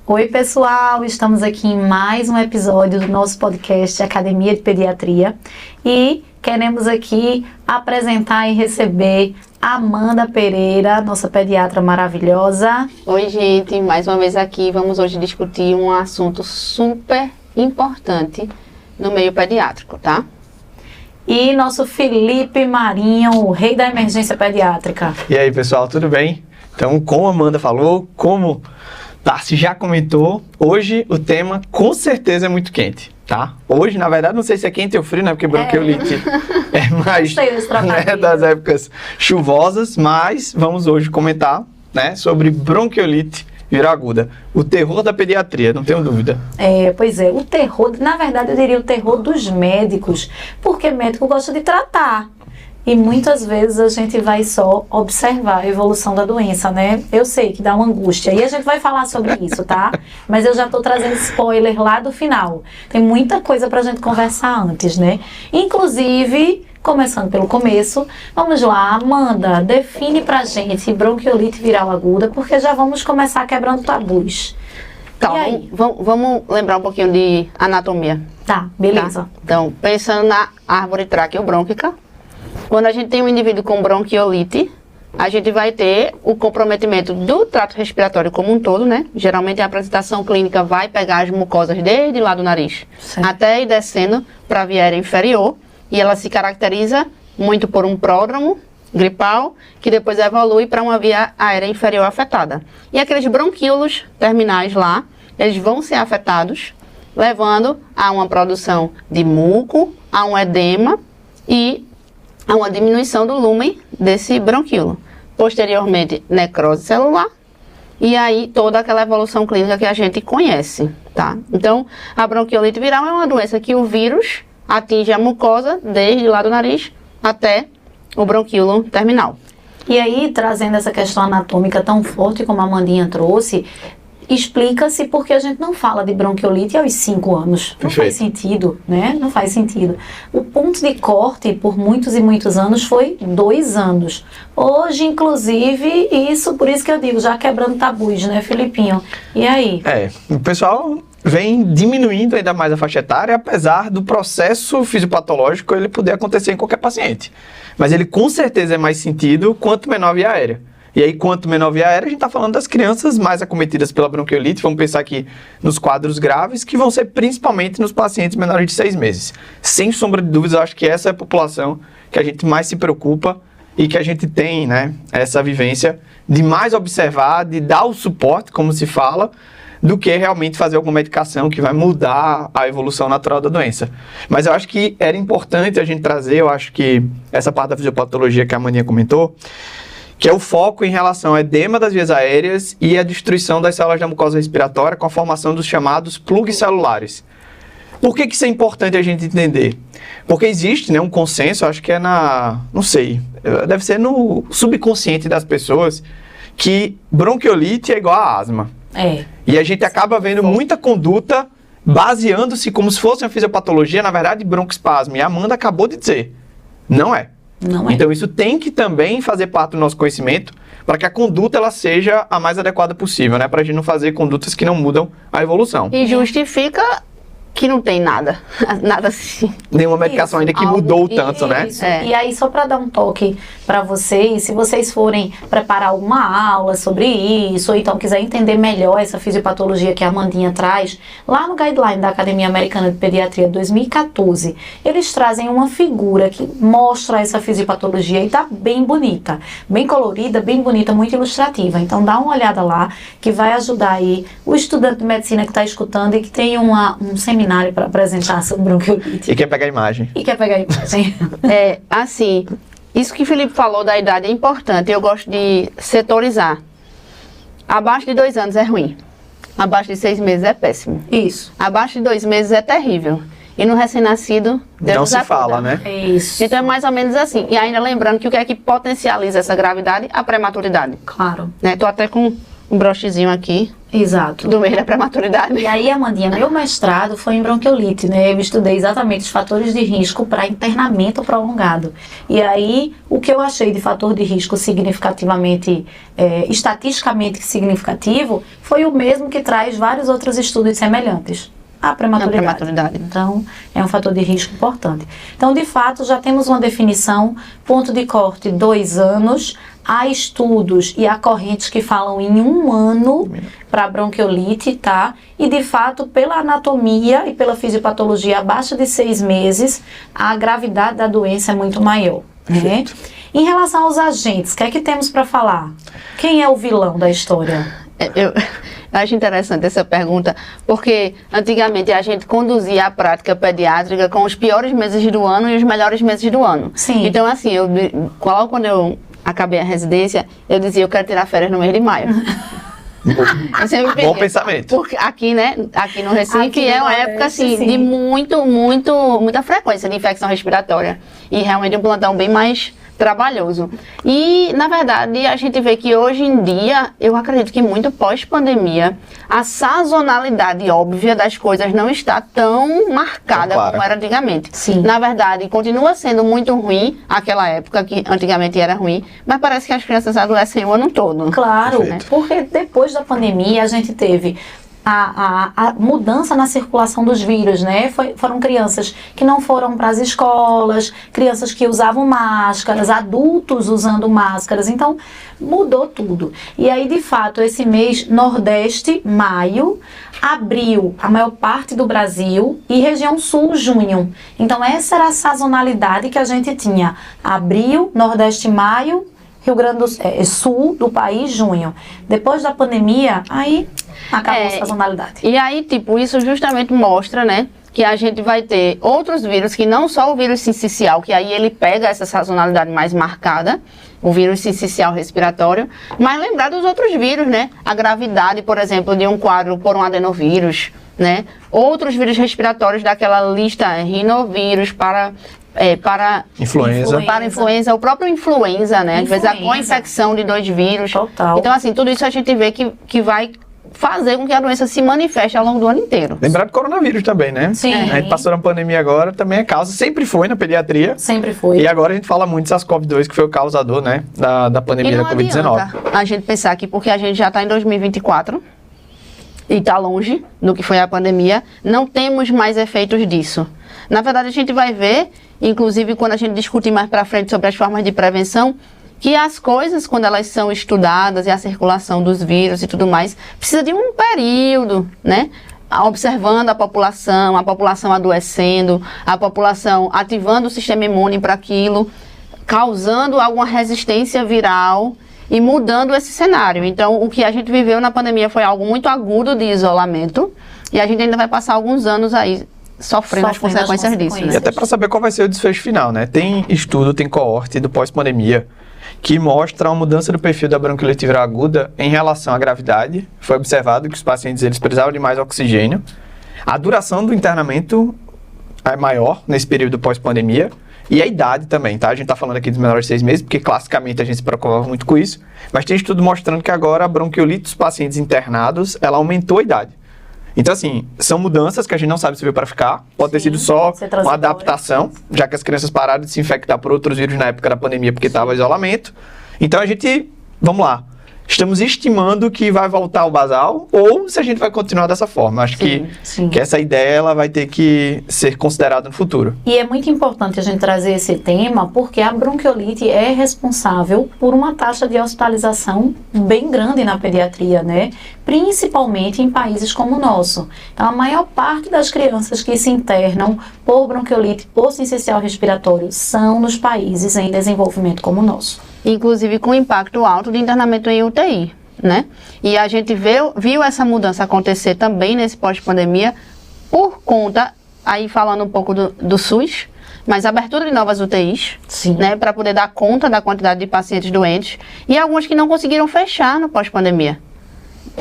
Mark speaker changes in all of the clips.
Speaker 1: Oi pessoal, estamos aqui em mais um episódio do nosso podcast Academia de Pediatria e queremos aqui apresentar e receber a Amanda Pereira, nossa pediatra maravilhosa.
Speaker 2: Oi gente, mais uma vez aqui, vamos hoje discutir um assunto super importante no meio pediátrico, tá?
Speaker 1: E nosso Felipe Marinho, o rei da emergência pediátrica.
Speaker 3: E aí pessoal, tudo bem? Então, como a Amanda falou, como Tarsi já comentou, hoje o tema com certeza é muito quente, tá? Hoje, na verdade, não sei se é quente ou frio, né? Porque bronquiolite é mais né, das épocas chuvosas, mas vamos hoje comentar, né, sobre bronquiolite viral aguda. O terror da pediatria, não tenho dúvida.
Speaker 1: Pois é, o terror, na verdade eu diria o terror dos médicos, porque médico gosta de tratar. E muitas vezes a gente vai só observar a evolução da doença, né? Eu sei que dá uma angústia. E a gente vai falar sobre isso, tá? Mas eu já tô trazendo spoiler lá do final. Tem muita coisa pra gente conversar antes, né? Inclusive, começando pelo começo, vamos lá, Amanda, define pra gente bronquiolite viral aguda, porque já vamos começar quebrando tabus.
Speaker 2: Então, vamos lembrar um pouquinho de anatomia.
Speaker 1: Tá, beleza.
Speaker 2: Tá? Então, pensando na árvore traqueobrônquica, quando a gente tem um indivíduo com bronquiolite, a gente vai ter o comprometimento do trato respiratório como um todo, né? Geralmente a apresentação clínica vai pegar as mucosas desde lá do nariz até ir descendo para a via aérea inferior, e ela se caracteriza muito por um pródromo gripal, que depois evolui para uma via aérea inferior afetada. E aqueles bronquíolos terminais lá, eles vão ser afetados, levando a uma produção de muco, a um edema e a uma diminuição do lúmen desse bronquíolo. Posteriormente, necrose celular, e aí toda aquela evolução clínica que a gente conhece, tá? Então, a bronquiolite viral é uma doença que o vírus atinge a mucosa, desde lá do nariz até o bronquíolo terminal.
Speaker 1: E aí, trazendo essa questão anatômica tão forte como a Amandinha trouxe, explica-se porque a gente não fala de bronquiolite aos 5 anos. Não faz sentido, né? Não faz sentido. O ponto de corte, por muitos e muitos anos, foi 2 anos. Hoje, inclusive, por isso que eu digo, já quebrando tabus, né, Filipinho? E aí?
Speaker 3: O pessoal vem diminuindo ainda mais a faixa etária, apesar do processo fisiopatológico ele poder acontecer em qualquer paciente. Mas ele com certeza é mais sentido quanto menor a via aérea. E aí, quanto menor a via aérea, a gente está falando das crianças mais acometidas pela bronquiolite. Vamos pensar aqui nos quadros graves, que vão ser principalmente nos pacientes menores de 6 meses. Sem sombra de dúvidas, eu acho que essa é a população que a gente mais se preocupa e que a gente tem, né, essa vivência de mais observar, de dar o suporte, como se fala, do que realmente fazer alguma medicação que vai mudar a evolução natural da doença. Mas eu acho que era importante a gente trazer, eu acho que essa parte da fisiopatologia que a Maninha comentou, que é o foco em relação ao edema das vias aéreas e a destruição das células da mucosa respiratória com a formação dos chamados plugs celulares. Por que isso é importante a gente entender? Porque existe, né, um consenso, acho que é não sei, deve ser no subconsciente das pessoas, que bronquiolite é igual a asma. E a gente acaba vendo muita conduta baseando-se como se fosse uma fisiopatologia, na verdade, broncoespasmo. E a Amanda acabou de dizer, não é. Então isso tem que também fazer parte do nosso conhecimento para que a conduta ela seja a mais adequada possível, né? Para a gente não fazer condutas que não mudam a evolução.
Speaker 2: E justifica que não tem nada assim.
Speaker 3: Nenhuma medicação ainda que mudou tanto, né?
Speaker 1: E aí, só para dar um toque para vocês, se vocês forem preparar alguma aula sobre isso, ou então quiser entender melhor essa fisiopatologia que a Amandinha traz, lá no Guideline da Academia Americana de Pediatria 2014, eles trazem uma figura que mostra essa fisiopatologia e tá bem bonita, bem colorida, bem bonita, muito ilustrativa. Então dá uma olhada lá, que vai ajudar aí o estudante de medicina que está escutando e que tem um seminário para apresentar sobre bronquiolite.
Speaker 3: E quer pegar imagem.
Speaker 2: Assim, isso que o Felipe falou da idade é importante. Eu gosto de setorizar. Abaixo de 2 anos é ruim. Abaixo de 6 meses é péssimo.
Speaker 1: Isso.
Speaker 2: Abaixo de 2 meses é terrível. E no recém-nascido, Deus
Speaker 3: não se fala, né?
Speaker 1: Isso.
Speaker 2: Então é mais ou menos assim. E ainda lembrando que o que é que potencializa essa gravidade? A prematuridade.
Speaker 1: Claro.
Speaker 2: Né? Tô até com um brochezinho aqui
Speaker 1: Exato.
Speaker 2: do mês da prematuridade.
Speaker 1: E aí, Amandinha, meu mestrado foi em bronquiolite, né? Eu estudei exatamente os fatores de risco para internamento prolongado. E aí, o que eu achei de fator de risco significativamente, estatisticamente significativo, foi o mesmo que traz vários outros estudos semelhantes. A prematuridade. Então, é um fator de risco importante. Então, de fato, já temos uma definição, ponto de corte 2 anos, há estudos e há correntes que falam em 1 ano para bronquiolite, tá? E, de fato, pela anatomia e pela fisiopatologia abaixo de 6 meses, a gravidade da doença é muito maior, né? Em relação aos agentes, o que é que temos para falar? Quem é o vilão da história?
Speaker 2: Eu acho interessante essa pergunta, porque antigamente a gente conduzia a prática pediátrica com os piores meses do ano e os melhores meses do ano.
Speaker 1: Sim.
Speaker 2: Então, assim, logo quando eu acabei a residência, eu dizia, eu quero tirar férias no mês de maio. Eu sempre
Speaker 3: Bom pensamento.
Speaker 2: Porque aqui, né, aqui no Recife
Speaker 1: Aqui
Speaker 2: é
Speaker 1: no
Speaker 2: uma
Speaker 1: Nordeste,
Speaker 2: época, assim,
Speaker 1: sim.
Speaker 2: de muita frequência de infecção respiratória. E realmente um plantão bem mais trabalhoso. E, na verdade, a gente vê que hoje em dia, eu acredito que muito pós-pandemia, a sazonalidade óbvia das coisas não está tão marcada
Speaker 3: Claro.
Speaker 2: como era antigamente.
Speaker 1: Sim.
Speaker 2: Na verdade, continua sendo muito ruim, aquela época que antigamente era ruim, mas parece que as crianças adoecem o ano todo.
Speaker 1: Claro,
Speaker 3: Perfeito.
Speaker 1: porque depois da pandemia a gente teve a mudança na circulação dos vírus, né? Foram crianças que não foram para as escolas, crianças que usavam máscaras, adultos usando máscaras, então mudou tudo. E aí, de fato, esse mês, Nordeste, maio, abril, a maior parte do Brasil e região Sul, junho. Então, essa era a sazonalidade que a gente tinha. Abril, Nordeste, maio, Rio Grande do Sul do país, junho. Depois da pandemia, aí acabou a sazonalidade.
Speaker 2: E aí, tipo, isso justamente mostra, né, que a gente vai ter outros vírus, que não só o vírus sincicial, que aí ele pega essa sazonalidade mais marcada, o vírus sincicial respiratório, mas lembrar dos outros vírus, né, a gravidade, por exemplo, de um quadro por um adenovírus, né, outros vírus respiratórios daquela lista, rinovírus, para influenza, o próprio influenza, né? Às vezes a co-infecção de 2 vírus.
Speaker 1: Total.
Speaker 2: Então, assim, tudo isso a gente vê que vai fazer com que a doença se manifeste ao longo do ano inteiro.
Speaker 3: Lembrar do coronavírus também, né?
Speaker 1: Sim.
Speaker 3: A gente passou na pandemia agora, também é causa, sempre foi na pediatria.
Speaker 1: Sempre foi.
Speaker 3: E agora a gente fala muito de SARS-CoV-2, que foi o causador, né, da pandemia da Covid-19.
Speaker 2: adianta a gente pensar que porque a gente já está em 2024 e está longe do que foi a pandemia, não temos mais efeitos disso. Na verdade, a gente vai ver, inclusive quando a gente discutir mais para frente sobre as formas de prevenção, que as coisas, quando elas são estudadas e a circulação dos vírus e tudo mais, precisa de um período, né? Observando a população adoecendo, a população ativando o sistema imune para aquilo, causando alguma resistência viral e mudando esse cenário. Então, o que a gente viveu na pandemia foi algo muito agudo de isolamento e a gente ainda vai passar alguns anos aí sofrendo as consequências disso, né?
Speaker 3: E até para saber qual vai ser o desfecho final, né? Tem estudo, tem coorte do pós-pandemia que mostra uma mudança do perfil da bronquiolite viral aguda em relação à gravidade. Foi observado que os pacientes eles precisavam de mais oxigênio. A duração do internamento é maior nesse período pós-pandemia. E a idade também, tá? A gente tá falando aqui dos menores de 6 meses, porque classicamente a gente se preocupava muito com isso. Mas tem estudo mostrando que agora a bronquiolite dos pacientes internados, ela aumentou a idade. Então, assim, são mudanças que a gente não sabe se veio para ficar. Pode ter sido só uma adaptação, já que as crianças pararam de se infectar por outros vírus na época da pandemia porque estava isolamento. Então, a gente, vamos lá, estamos estimando que vai voltar ao basal ou se a gente vai continuar dessa forma. Acho que essa ideia ela vai ter que ser considerada no futuro.
Speaker 1: E é muito importante a gente trazer esse tema porque a bronquiolite é responsável por uma taxa de hospitalização bem grande na pediatria, né? Principalmente em países como o nosso. Então, a maior parte das crianças que se internam por bronquiolite, por sincicial respiratório, são nos países em desenvolvimento como o nosso.
Speaker 2: Inclusive com impacto alto de internamento em UTI, né? E a gente viu essa mudança acontecer também nesse pós-pandemia por conta, aí falando um pouco do SUS, mas abertura de novas UTIs, né? Para poder dar conta da quantidade de pacientes doentes e algumas que não conseguiram fechar no pós-pandemia.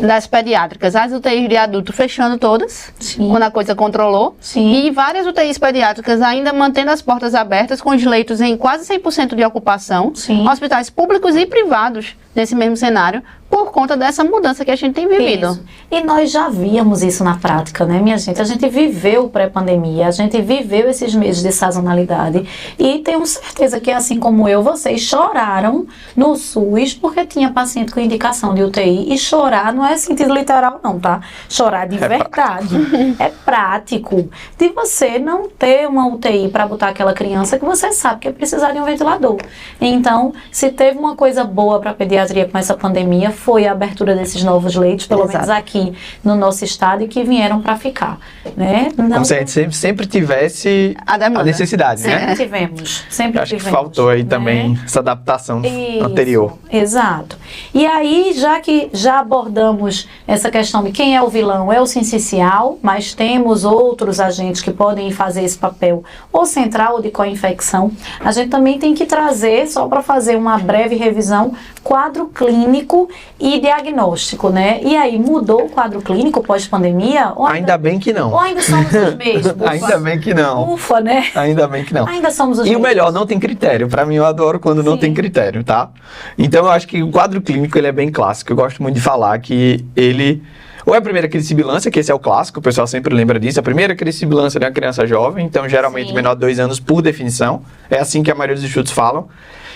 Speaker 2: Das pediátricas, as UTIs de adulto fechando todas, quando a coisa controlou, e várias UTIs pediátricas ainda mantendo as portas abertas com os leitos em quase 100% de ocupação, hospitais públicos e privados nesse mesmo cenário, por conta dessa mudança que a gente tem vivido.
Speaker 1: Isso. E nós já víamos isso na prática, né, minha gente? A gente viveu pré-pandemia, a gente viveu esses meses de sazonalidade e tenho certeza que, assim como eu, vocês choraram no SUS porque tinha paciente com indicação de UTI, e chorar não é sentido literal não, tá? Chorar de verdade. É prático. De você não ter uma UTI para botar aquela criança que você sabe que vai precisar de um ventilador. Então, se teve uma coisa boa para a pediatria com essa pandemia, foi a abertura desses novos leitos, pelo menos aqui no nosso estado, e que vieram para ficar, né? Não,
Speaker 3: como se a gente sempre tivesse a necessidade,
Speaker 1: sempre
Speaker 3: né?
Speaker 1: Sempre
Speaker 3: acho
Speaker 1: tivemos.
Speaker 3: Que faltou aí
Speaker 1: né?
Speaker 3: também essa adaptação anterior.
Speaker 1: Exato. E aí, já que já abordamos essa questão de quem é o vilão, é o sensicial, mas temos outros agentes que podem fazer esse papel, ou central ou de co-infecção, a gente também tem que trazer, só para fazer uma breve revisão, quadro clínico e diagnóstico, né? E aí, mudou o quadro clínico pós-pandemia?
Speaker 3: Ainda bem que não.
Speaker 1: Ou ainda somos os mesmos?
Speaker 3: Ainda bem que não.
Speaker 1: Ufa, né?
Speaker 3: Ainda bem que não.
Speaker 1: Ainda somos os
Speaker 3: E
Speaker 1: mesmos.
Speaker 3: o melhor, não tem critério. Pra mim, eu adoro quando não tem critério, tá? Então, eu acho que o quadro clínico, ele é bem clássico. Eu gosto muito de falar que ele... Ou é a primeira crise de sibilância, que esse é o clássico, o pessoal sempre lembra disso. A primeira crise de sibilância é uma criança jovem, então geralmente menor de 2 anos por definição. É assim que a maioria dos estudos falam.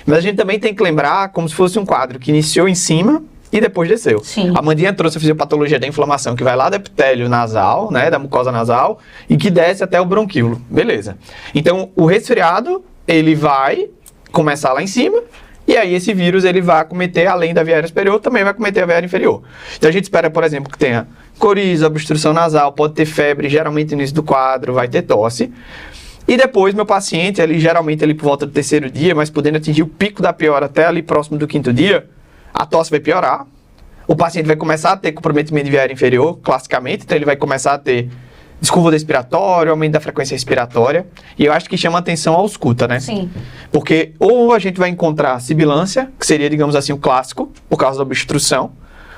Speaker 3: Mas a gente também tem que lembrar como se fosse um quadro que iniciou em cima e depois desceu.
Speaker 1: Sim.
Speaker 3: A Mandinha trouxe a fisiopatologia da inflamação, que vai lá do epitélio nasal, né, da mucosa nasal, e que desce até o bronquíolo. Beleza. Então, o resfriado, ele vai começar lá em cima, e aí esse vírus ele vai acometer, além da via aérea superior, também vai acometer a via aérea inferior. Então a gente espera, por exemplo, que tenha coriza, obstrução nasal, pode ter febre, geralmente no início do quadro, vai ter tosse. E depois, meu paciente, geralmente por volta do 3º dia, mas podendo atingir o pico da piora até ali próximo do 5º dia, a tosse vai piorar. O paciente vai começar a ter comprometimento de via aérea inferior, classicamente, então ele vai começar a ter desconforto respiratório, aumento da frequência respiratória. E eu acho que chama atenção a ausculta, né?
Speaker 1: Sim.
Speaker 3: Porque ou a gente vai encontrar sibilância, que seria, digamos assim, o clássico, por causa da obstrução,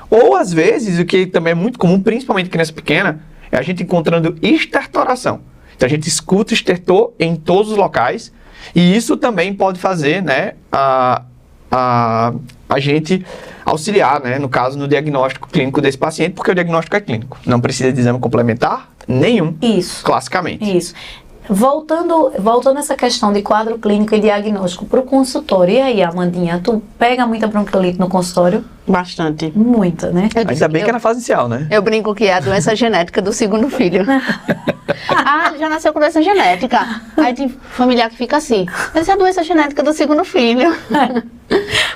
Speaker 3: ou às vezes, o que também é muito comum, principalmente em criança pequena, é a gente encontrando estertoração. Então a gente escuta estertor em todos os locais, e isso também pode fazer, né, a gente auxiliar, né, no caso, no diagnóstico clínico desse paciente, porque o diagnóstico é clínico. Não precisa de exame complementar nenhum,
Speaker 1: Isso.
Speaker 3: classicamente.
Speaker 1: Isso. Voltando essa questão de quadro clínico e diagnóstico para o consultório. E aí, Amandinha, tu pega muita bronquiolite no consultório?
Speaker 2: Bastante.
Speaker 1: Muita, né?
Speaker 3: Ainda bem que é na fase inicial, né?
Speaker 2: Eu brinco que é a doença genética do 2º filho. Ele já nasceu com doença genética. Aí tem familiar que fica assim. Essa é a doença genética do 2º filho.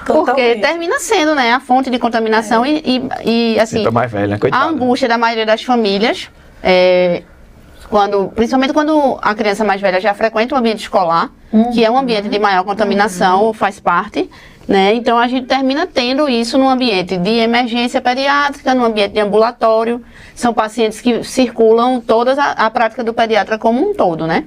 Speaker 2: Porque
Speaker 1: Totalmente.
Speaker 2: termina sendo, né, a fonte de contaminação e assim,
Speaker 3: Sempre mais velha, né?
Speaker 2: a
Speaker 3: Coitada.
Speaker 2: angústia da maioria das famílias, principalmente quando a criança mais velha já frequenta o ambiente escolar, que é um ambiente de maior contaminação, faz parte, né? Então a gente termina tendo isso num ambiente de emergência pediátrica, num ambiente de ambulatório. São pacientes que circulam toda a prática do pediatra como um todo, né?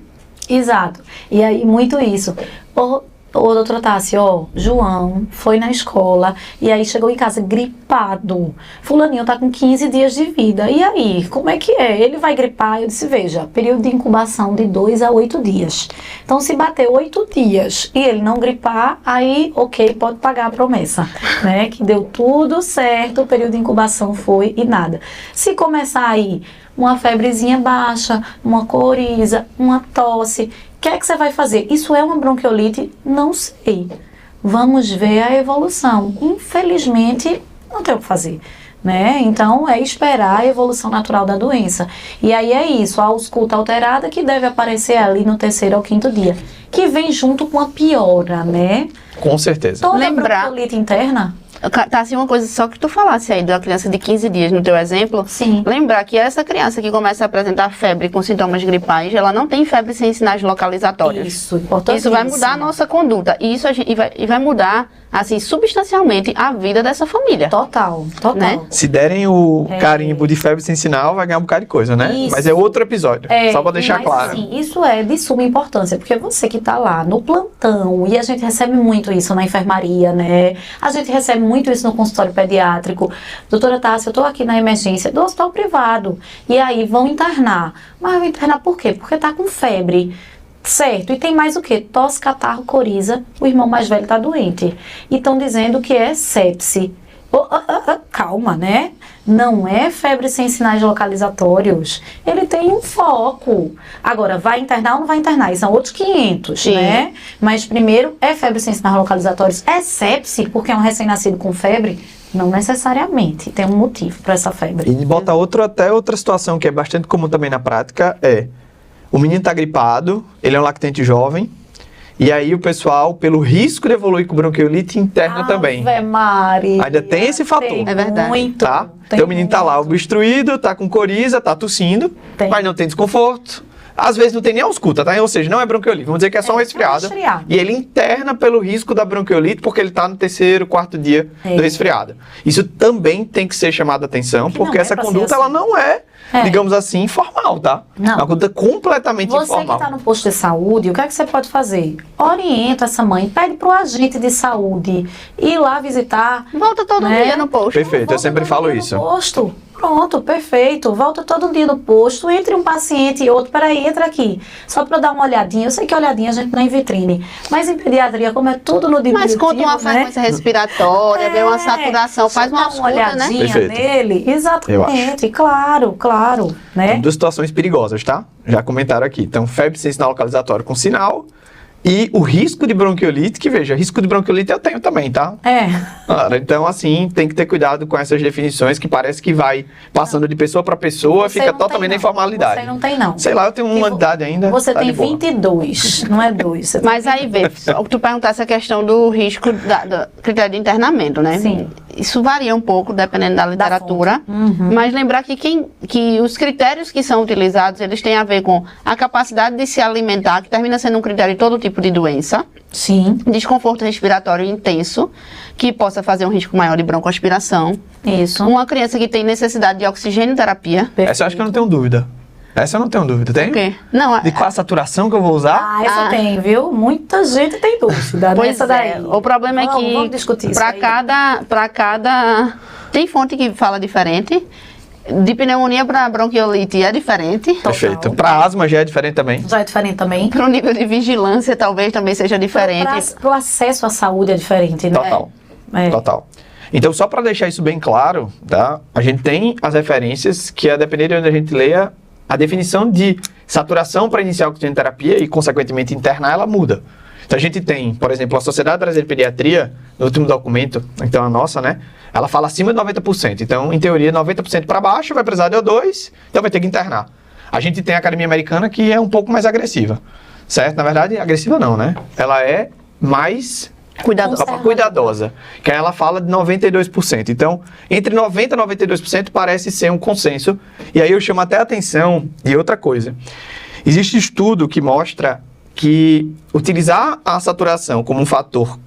Speaker 1: Exato. E aí, muito isso. Ô, doutora Tássia, João foi na escola e aí chegou em casa gripado. Fulaninho tá com 15 dias de vida. E aí, como é que é? Ele vai gripar? Eu disse, veja, período de incubação de 2 a 8 dias. Então, se bater 8 dias e ele não gripar, aí, ok, pode pagar a promessa, né? Que deu tudo certo, o período de incubação foi e nada. Se começar aí uma febrezinha baixa, uma coriza, uma tosse, o que é que você vai fazer? Isso é uma bronquiolite? Não sei. Vamos ver a evolução. Infelizmente, não tem o que fazer, né? Então, é esperar a evolução natural da doença. E aí é isso, a ausculta alterada que deve aparecer ali no 3º ao 5º dia, que vem junto com a piora, né?
Speaker 3: Com certeza.
Speaker 1: Toda
Speaker 2: Lembrar-
Speaker 1: bronquiolite interna?
Speaker 2: Tá assim uma coisa só que tu falasse aí da criança de 15 dias no teu exemplo.
Speaker 1: Sim.
Speaker 2: Lembrar que essa criança que começa a apresentar febre com sintomas gripais, ela não tem febre sem sinais localizatórios.
Speaker 1: Isso, importante.
Speaker 2: Isso vai mudar a nossa conduta. E isso vai mudar, assim, substancialmente a vida dessa família.
Speaker 1: Total.
Speaker 2: Né?
Speaker 3: Se derem o carimbo de febre sem sinal, vai ganhar um bocado de coisa, né?
Speaker 1: Isso.
Speaker 3: Mas é outro episódio, só pra deixar
Speaker 1: mas,
Speaker 3: claro.
Speaker 1: Assim, isso é de suma importância, porque você que tá lá no plantão, e a gente recebe muito isso na enfermaria, né? A gente recebe muito isso no consultório pediátrico. Doutora Tássia, eu tô aqui na emergência do hospital privado. E aí vão internar. Mas vão internar por quê? Porque tá com febre. Certo, e tem mais o que? Tosse, catarro, coriza, o irmão mais velho está doente. E estão dizendo que é sepse. Calma, né? Não é febre sem sinais localizatórios. Ele tem um foco. Agora, vai internar ou não vai internar? E são outros 500,
Speaker 2: Sim.
Speaker 1: né? Mas primeiro, é febre sem sinais localizatórios? É sepse, porque é um recém-nascido com febre? Não necessariamente. Tem um motivo para essa febre.
Speaker 3: E bota outra situação que é bastante comum também na prática, o menino tá gripado, ele é um lactente jovem, e aí o pessoal, pelo risco de evoluir com bronquiolite, interna também.
Speaker 1: Ave Maria.
Speaker 3: Ainda tem esse fator.
Speaker 1: Tem
Speaker 2: É verdade.
Speaker 1: Muito.
Speaker 3: Tá?
Speaker 1: Tem
Speaker 3: Então o menino tá lá
Speaker 1: muito.
Speaker 3: obstruído, tá com coriza, tá tossindo,
Speaker 1: Tem.
Speaker 3: mas não tem desconforto. Às vezes não tem nem ausculta, tá? Ou seja, não é bronquiolite. Vamos dizer que é só um resfriado.
Speaker 1: resfriado.
Speaker 3: E ele interna pelo risco da bronquiolite porque ele tá no 3º, 4º dia do resfriado. Isso também tem que ser chamado a atenção,
Speaker 1: Que não
Speaker 3: porque
Speaker 1: é
Speaker 3: essa
Speaker 1: pra ser
Speaker 3: conduta,
Speaker 1: assim.
Speaker 3: ela não é,
Speaker 1: É.
Speaker 3: digamos assim, informal, tá?
Speaker 1: Não.
Speaker 3: É uma conduta completamente
Speaker 1: Você que
Speaker 3: informal.
Speaker 1: está no posto de saúde, o que é que você pode fazer? Orienta essa mãe, pede para o agente de saúde ir lá visitar.
Speaker 2: Volta todo
Speaker 1: Né?
Speaker 2: dia no posto.
Speaker 3: Perfeito, eu
Speaker 1: Volta
Speaker 3: sempre
Speaker 1: todo
Speaker 3: falo
Speaker 1: dia no
Speaker 3: isso.
Speaker 1: Posto. Pronto, perfeito. Volta todo dia no posto, entre um paciente e outro. Peraí, entra aqui. Só para dar uma olhadinha. Eu sei que olhadinha a gente não é em vitrine. Mas em pediatria, como é tudo no diminutivo,
Speaker 2: Mas conta uma frequência respiratória, vê uma saturação, faz uma
Speaker 1: dá
Speaker 2: ausculta, né?
Speaker 1: olhadinha
Speaker 3: Perfeito.
Speaker 1: nele.
Speaker 3: Eu
Speaker 1: Exatamente, claro, né?
Speaker 3: Duas situações perigosas, tá? Já comentaram aqui. Então, febre sem sinal localizatório com sinal e o risco de bronquiolite, que veja, risco de bronquiolite eu tenho também, tá?
Speaker 1: É.
Speaker 3: Claro, então, assim, tem que ter cuidado com essas definições que parece que vai passando de pessoa para pessoa,
Speaker 1: Você
Speaker 3: fica
Speaker 1: não
Speaker 3: totalmente na
Speaker 1: tem, não.
Speaker 3: informalidade.
Speaker 1: Você não tem, não.
Speaker 3: Sei lá, eu tenho uma idade ainda.
Speaker 1: Você
Speaker 3: tá
Speaker 1: tem
Speaker 3: de boa.
Speaker 1: 22, não é 2. Você
Speaker 2: Mas
Speaker 1: tem
Speaker 2: aí vê, só que tu perguntasse a questão do risco do critério de internamento, né?
Speaker 1: Sim.
Speaker 2: Isso varia um pouco dependendo da literatura, mas lembrar que os critérios que são utilizados, eles têm a ver com a capacidade de se alimentar, que termina sendo um critério de todo tipo de doença,
Speaker 1: Sim,
Speaker 2: desconforto respiratório intenso, que possa fazer um risco maior de broncoaspiração,
Speaker 1: isso.
Speaker 2: uma criança que tem necessidade de oxigênio terapia.
Speaker 3: Essa eu acho que eu não tenho dúvida. Essa eu não tenho dúvida, tem?
Speaker 2: O quê? Não,
Speaker 3: De qual a saturação que eu vou usar?
Speaker 1: Ah, essa tem, viu? Muita gente tem dúvida
Speaker 2: pois
Speaker 1: nessa
Speaker 2: é.
Speaker 1: daí.
Speaker 2: O problema é que
Speaker 1: Vamos discutir isso aí.
Speaker 2: para cada tem fonte que fala diferente. De pneumonia para bronquiolite é diferente.
Speaker 3: Perfeito. Para asma já é diferente também.
Speaker 1: Já é diferente também.
Speaker 2: Para o nível de vigilância talvez também seja diferente.
Speaker 1: Para o acesso à saúde é diferente, né?
Speaker 3: Total.
Speaker 1: É.
Speaker 3: Total. Então, só para deixar isso bem claro, tá? A gente tem as referências que, a depender de onde a gente leia, a definição de saturação para iniciar a oxigenoterapia e, consequentemente, internar, ela muda. Então, a gente tem, por exemplo, a Sociedade Brasileira de Pediatria, no último documento, então a nossa, né? Ela fala acima de 90%. Então, em teoria, 90% para baixo vai precisar de O2, então vai ter que internar. A gente tem a Academia Americana, que é um pouco mais agressiva, certo? Na verdade, agressiva não, né? Ela é mais cuidadosa, que aí ela fala de 92%. Então, entre 90% e 92% parece ser um consenso. E aí eu chamo até a atenção de outra coisa. Existe estudo que mostra que utilizar a saturação como um fator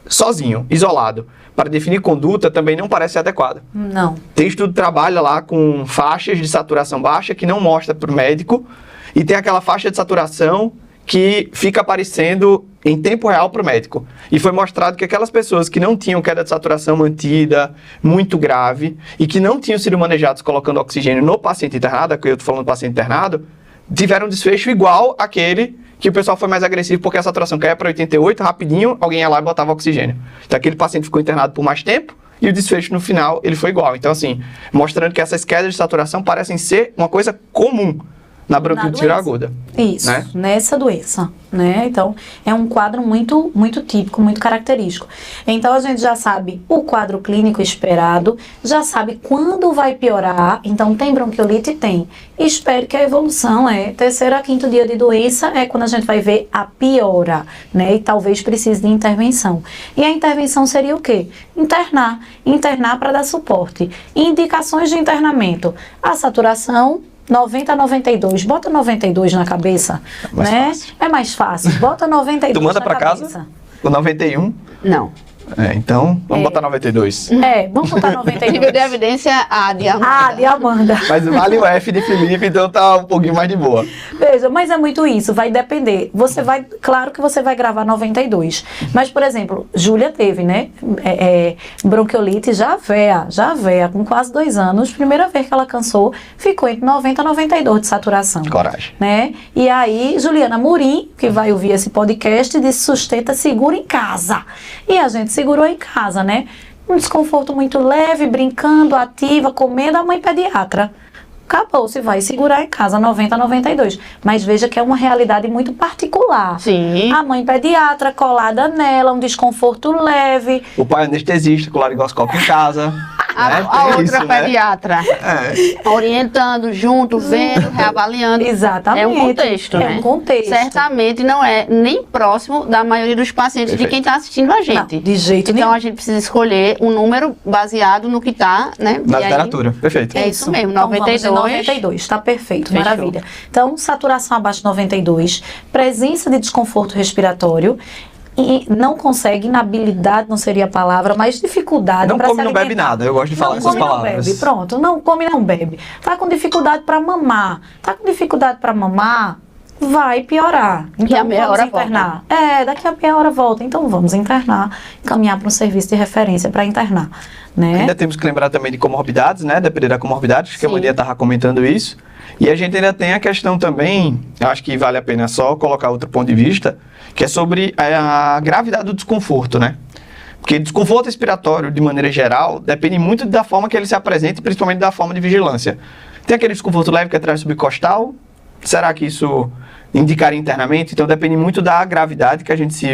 Speaker 3: sozinho, isolado, para definir conduta também não parece adequado.
Speaker 1: Não.
Speaker 3: Tem estudo que trabalha lá com faixas de saturação baixa que não mostra para o médico, e tem aquela faixa de saturação que fica aparecendo em tempo real para o médico. E foi mostrado que aquelas pessoas que não tinham queda de saturação mantida, muito grave, e que não tinham sido manejados colocando oxigênio no paciente internado, que eu estou falando do paciente internado, tiveram um desfecho igual àquele que o pessoal foi mais agressivo porque a saturação caía para 88, rapidinho, alguém ia lá e botava oxigênio. Então aquele paciente ficou internado por mais tempo e o desfecho no final ele foi igual. Então assim, mostrando que essas quedas de saturação parecem ser uma coisa comum na bronquite aguda.
Speaker 1: Isso,
Speaker 3: né?
Speaker 1: Nessa doença, né? Então, é um quadro muito, muito típico, muito característico. Então, a gente já sabe o quadro clínico esperado, já sabe quando vai piorar. Então, tem bronquiolite? Tem. Espero que a evolução é 3º a 5º dia de doença, é quando a gente vai ver a piora, né? E talvez precise de intervenção. E a intervenção seria o quê? Internar para dar suporte. Indicações de internamento. A saturação 90 a 92, bota 92 na cabeça,
Speaker 3: Mais
Speaker 1: né?
Speaker 3: fácil.
Speaker 1: É mais fácil, bota 92
Speaker 3: Tu manda
Speaker 1: na
Speaker 3: para
Speaker 1: cabeça.
Speaker 3: casa? O 91?
Speaker 2: Não.
Speaker 3: Então, vamos botar 92.
Speaker 1: Vamos botar 92.
Speaker 2: Nível de evidência A de Amanda.
Speaker 1: Ah, de Amanda.
Speaker 3: Mas vale o F de Felipe, então tá um pouquinho mais de boa.
Speaker 1: Veja, mas é muito isso, vai depender. Claro que você vai gravar 92. Mas, por exemplo, Júlia teve, né? Bronquiolite já véia, com quase 2 anos. Primeira vez que ela cansou, ficou entre 90 e 92 de saturação.
Speaker 3: Coragem.
Speaker 1: Né? E aí, Juliana Murim, que vai ouvir esse podcast, disse: sustenta, segura em casa. E a gente segurou em casa, né? Um desconforto muito leve, brincando, ativa, comendo, a mãe pediatra. Acabou, se vai segurar em casa, 90, 92. Mas veja que é uma realidade muito particular.
Speaker 2: Sim.
Speaker 1: A mãe pediatra colada nela, um desconforto leve.
Speaker 3: O pai anestesista com laringoscópio em casa.
Speaker 2: A outra
Speaker 3: isso, né?
Speaker 2: pediatra orientando, junto, vendo, reavaliando.
Speaker 1: Exatamente.
Speaker 2: É um contexto, né?
Speaker 1: É um contexto.
Speaker 2: Certamente não é nem próximo da maioria dos pacientes de quem está assistindo a gente.
Speaker 1: Não, de jeito
Speaker 2: então
Speaker 1: nenhum.
Speaker 2: a gente precisa escolher um número baseado no que está, né?
Speaker 3: Na
Speaker 2: E aí,
Speaker 3: literatura, perfeito.
Speaker 2: É isso mesmo,
Speaker 1: Então,
Speaker 2: 92.
Speaker 1: Vamos em 92, tá perfeito,
Speaker 2: Fechou.
Speaker 1: maravilha. Então, saturação abaixo de 92, presença de desconforto respiratório, e não consegue, inabilidade não seria a palavra, mas dificuldade
Speaker 3: Não
Speaker 1: para se
Speaker 3: come, não bebe
Speaker 1: alimentar.
Speaker 3: nada. Eu gosto de falar
Speaker 1: Não
Speaker 3: essas
Speaker 1: come, não
Speaker 3: palavras.
Speaker 1: bebe, pronto. Não come, não bebe. Tá com dificuldade para mamar. Tá com dificuldade para mamar, vai piorar. Então
Speaker 2: a meia
Speaker 1: vamos
Speaker 2: hora
Speaker 1: internar. Daqui a meia hora volta. Então vamos internar, encaminhar para um serviço de referência para internar, né?
Speaker 3: Ainda temos que lembrar também de comorbidades, né? Depender da comorbidade, acho que a
Speaker 2: Sim.
Speaker 3: Maria estava comentando isso. E a gente ainda tem a questão também, eu acho que vale a pena só colocar outro ponto de vista, que é sobre a gravidade do desconforto, né? Porque desconforto respiratório, de maneira geral, depende muito da forma que ele se apresenta e principalmente da forma de vigilância. Tem aquele desconforto leve que é atrás subcostal, será que isso indicaria internamente? Então depende muito da gravidade que a gente se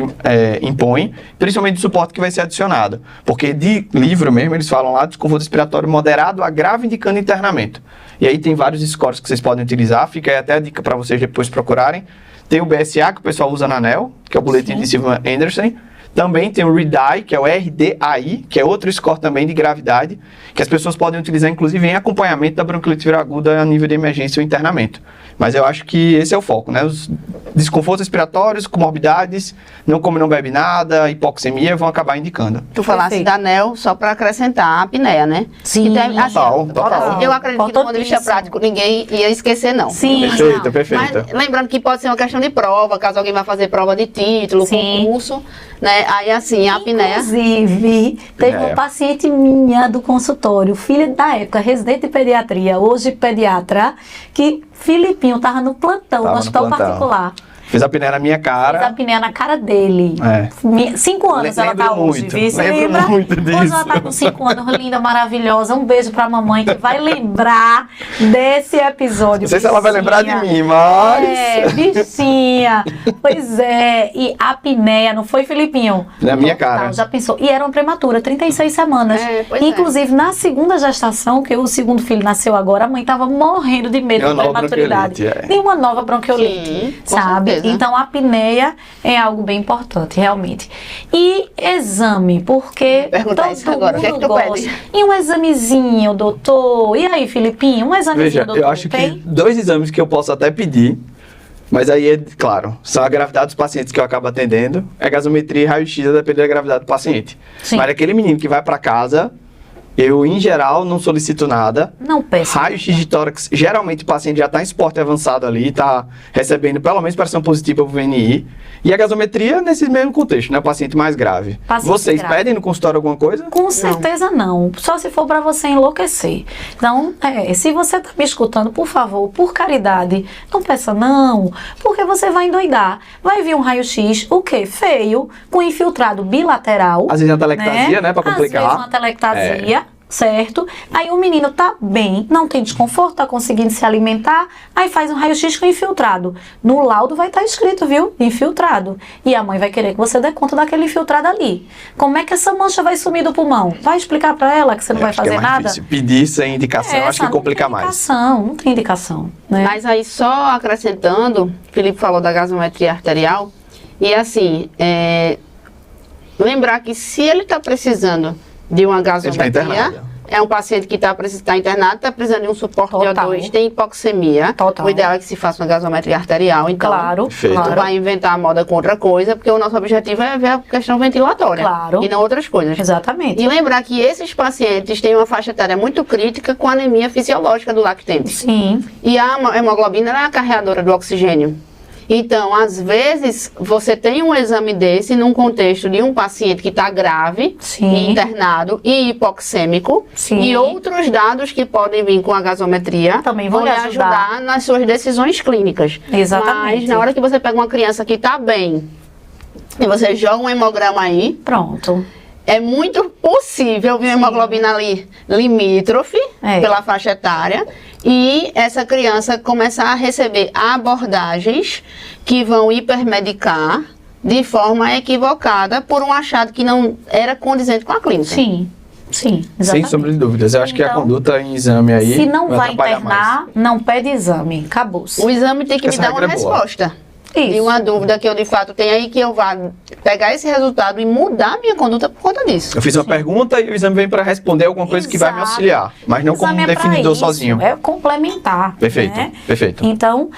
Speaker 3: impõe, principalmente do suporte que vai ser adicionado. Porque de livro mesmo, eles falam lá, desconforto respiratório moderado a grave indicando internamento. E aí tem vários scores que vocês podem utilizar, fica aí até a dica para vocês depois procurarem. Tem o BSA, que o pessoal usa na ANEL, que é o boletim de Silva Anderson. Também tem o RDI, que é o RDAI, que é outro score também de gravidade, que as pessoas podem utilizar, inclusive, em acompanhamento da bronquiolite viral aguda a nível de emergência ou internamento. Mas eu acho que esse é o foco, né? Os desconfortos respiratórios, comorbidades, não come, não bebe nada, hipoxemia, vão acabar indicando.
Speaker 2: Tu falasse
Speaker 1: Perfeito.
Speaker 2: da ANEL só para acrescentar a apneia, né?
Speaker 1: Sim.
Speaker 2: Que tem, assim,
Speaker 3: Total.
Speaker 2: Eu acredito que do ponto de vista
Speaker 1: Importantíssimo.
Speaker 2: prático ninguém ia esquecer, não.
Speaker 1: Sim.
Speaker 3: Perfeito,
Speaker 1: não.
Speaker 3: perfeito.
Speaker 2: Mas lembrando que pode ser uma questão de prova, caso alguém vá fazer prova de título,
Speaker 1: Sim.
Speaker 2: concurso, né? Aí assim, a apneia.
Speaker 1: Inclusive, teve
Speaker 3: É.
Speaker 1: uma paciente minha do consultório, filha da época, residente de pediatria, hoje pediatra, que Filipinho tava no plantão,
Speaker 3: Tava
Speaker 1: no
Speaker 3: no
Speaker 1: hospital
Speaker 3: plantão.
Speaker 1: particular.
Speaker 3: Fiz a apneia na minha
Speaker 1: Fez a
Speaker 3: cara.
Speaker 1: apneia na cara dele. 5 anos ela tá
Speaker 3: Lembro
Speaker 1: hoje,
Speaker 3: muito,
Speaker 1: viu? Você
Speaker 3: lembro
Speaker 1: lembra?
Speaker 3: muito
Speaker 1: Hoje ela
Speaker 3: disso.
Speaker 1: tá com 5 anos, linda, maravilhosa. Um beijo pra mamãe que vai lembrar desse episódio.
Speaker 3: Não sei se ela vai lembrar de
Speaker 1: bichinha.
Speaker 3: mim, mas...
Speaker 1: Bichinha. Pois é. E a apneia, não foi, Filipinho?
Speaker 3: Na minha
Speaker 1: Total,
Speaker 3: cara.
Speaker 1: Já pensou? E era uma prematura, 36 semanas.
Speaker 2: Pois é.
Speaker 1: Inclusive, na segunda gestação, que o segundo filho nasceu agora, a mãe tava morrendo de medo
Speaker 3: De uma
Speaker 1: da
Speaker 3: nova
Speaker 1: prematuridade.
Speaker 3: bronquiolite,
Speaker 1: De uma nova bronquiolite,
Speaker 2: Sim, com
Speaker 1: sabe?
Speaker 2: certeza.
Speaker 1: Então, a apneia é algo bem importante, realmente. E exame, porque
Speaker 2: Perguntar
Speaker 1: todo
Speaker 2: isso agora, o que é que
Speaker 1: mundo
Speaker 2: tu
Speaker 1: gosta.
Speaker 2: pede?
Speaker 1: E um examezinho, doutor? E aí, Filipinho, um examezinho,
Speaker 3: Veja,
Speaker 1: doutor?
Speaker 3: eu acho que
Speaker 1: tem?
Speaker 3: 2 exames que eu posso até pedir, mas aí é claro, são a gravidade dos pacientes que eu acabo atendendo, é gasometria e raio-x, a depender da gravidade do paciente.
Speaker 1: Sim.
Speaker 3: Mas aquele menino que vai para casa, eu em geral não solicito nada.
Speaker 1: Não peça.
Speaker 3: Raio-x de tórax, geralmente o paciente já está em suporte avançado ali, está recebendo pelo menos pressão positiva para o VNI. E a gasometria nesse mesmo contexto, né? O paciente mais grave.
Speaker 1: Paciente
Speaker 3: Vocês
Speaker 1: grave.
Speaker 3: pedem no consultório alguma coisa?
Speaker 1: Com certeza não. Só se for para você enlouquecer. Então, se você tá me escutando, por favor, por caridade, não peça não, porque você vai endoidar. Vai vir um raio-x, o quê? Feio, com infiltrado bilateral.
Speaker 3: Às vezes uma telectasia, né? Para complicar.
Speaker 1: Às vezes uma telectasia. Certo? Aí o menino tá bem, não tem desconforto, tá conseguindo se alimentar, aí faz um raio-x com infiltrado. No laudo vai estar escrito, viu? Infiltrado. E a mãe vai querer que você dê conta daquele infiltrado ali. Como é que essa mancha vai sumir do pulmão? Vai explicar pra ela que você não vai
Speaker 3: Acho que
Speaker 1: fazer
Speaker 3: é mais
Speaker 1: nada?
Speaker 3: difícil. Pedir sem indicação, acho que complica mais.
Speaker 1: Não tem indicação, né?
Speaker 2: Mas aí só acrescentando, o Felipe falou da gasometria arterial, e assim, lembrar que se ele está precisando de uma
Speaker 3: Ele está
Speaker 2: gasometria,
Speaker 3: internado.
Speaker 2: é um paciente que está internado, está precisando de um suporte
Speaker 1: Total.
Speaker 2: de O2, tem hipoxemia.
Speaker 1: Total.
Speaker 2: O ideal é que se faça uma gasometria arterial. Então,
Speaker 1: Claro,
Speaker 3: Perfeito.
Speaker 2: tu
Speaker 1: claro.
Speaker 2: vai inventar a moda com outra coisa, porque o nosso objetivo é ver a questão ventilatória.
Speaker 1: Claro.
Speaker 2: E não outras coisas.
Speaker 1: Exatamente.
Speaker 2: E lembrar que esses pacientes têm uma faixa etária muito crítica com anemia fisiológica do lactente.
Speaker 1: Sim,
Speaker 2: E a hemoglobina ela é a carreadora do oxigênio. Então, às vezes, você tem um exame desse num contexto de um paciente que está grave,
Speaker 1: Sim.
Speaker 2: internado e hipoxêmico,
Speaker 1: Sim.
Speaker 2: e outros dados que podem vir com a gasometria
Speaker 1: Também vão
Speaker 2: vão
Speaker 1: lhe
Speaker 2: lhe ajudar nas suas decisões clínicas.
Speaker 1: Exatamente.
Speaker 2: Mas, na hora que você pega uma criança que está bem, e você joga um hemograma aí,
Speaker 1: pronto.
Speaker 2: é muito possível ver uma hemoglobina ali limítrofe
Speaker 1: É.
Speaker 2: pela faixa etária e essa criança começar a receber abordagens que vão hipermedicar de forma equivocada por um achado que não era condizente com a clínica.
Speaker 1: Sim, sim,
Speaker 3: Sem
Speaker 1: exatamente.
Speaker 3: sombra de dúvidas. Eu acho que a
Speaker 1: Então,
Speaker 3: conduta em exame aí
Speaker 1: Se não vai
Speaker 3: atrapalhar
Speaker 1: internar, não pede exame. Acabou-se.
Speaker 2: O exame tem que me
Speaker 3: Essa
Speaker 2: dar uma
Speaker 3: regra é boa.
Speaker 2: resposta.
Speaker 1: Isso.
Speaker 2: E uma dúvida que eu de fato tenho aí que eu vá pegar esse resultado e mudar a minha conduta por conta disso.
Speaker 3: Eu fiz uma pergunta e o exame vem para responder alguma coisa que vai me
Speaker 1: Exato.
Speaker 3: auxiliar, mas não
Speaker 1: O
Speaker 3: como
Speaker 1: exame
Speaker 3: um
Speaker 1: é pra
Speaker 3: definidor
Speaker 1: isso,
Speaker 3: sozinho.
Speaker 1: É complementar.
Speaker 3: Perfeito,
Speaker 1: né?
Speaker 3: perfeito.
Speaker 1: Então,